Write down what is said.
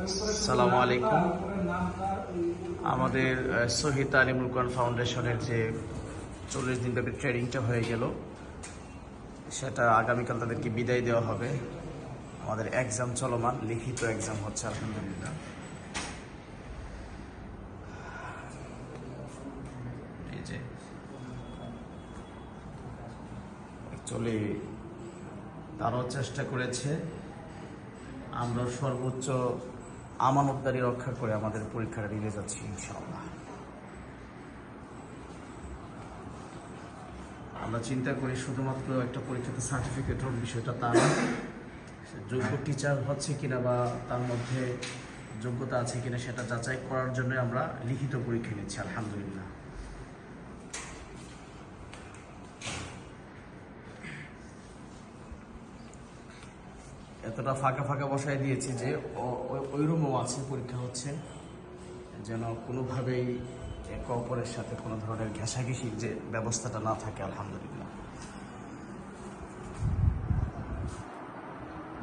আসসালামু আলাইকুম। আমাদের শহীদ তালিমুল কোরআন ফাউন্ডেশনের যে 40 দিন ব্যাপী ট্রেনিংটা হয়ে গেল, সেটা আগামীকাল তাদেরকে বিদায় দেওয়া হবে। আমাদের এক্সাম চলমান, লিখিত এক্সাম হচ্ছে আলহামদুলিল্লাহ। এই যে অ্যাকচুয়ালি তারাও চেষ্টা করেছে, আমরা সর্বোচ্চ আমানতদারি রক্ষা করে আমাদের পরীক্ষাটা নিয়ে যাচ্ছি ইনশাআল্লাহ। আমরা চিন্তা করি শুধুমাত্র একটা পরীক্ষাতে সার্টিফিকেট হোক, বিষয়টা তা না। যোগ্য টিচার হচ্ছে কিনা বা তার মধ্যে যোগ্যতা আছে কিনা সেটা যাচাই করার জন্য আমরা লিখিত পরীক্ষা নিচ্ছি আলহামদুলিল্লাহ। এতটা ফাঁকা ফাঁকা বসায় দিয়েছি যে ওই রুমও আছে, পরীক্ষা হচ্ছে, যেন কোনোভাবেই একে অপরের সাথে কোনো ধরনের ঘেঁষাঘেঁষির যে ব্যবস্থাটা না থাকে আলহামদুলিল্লাহ।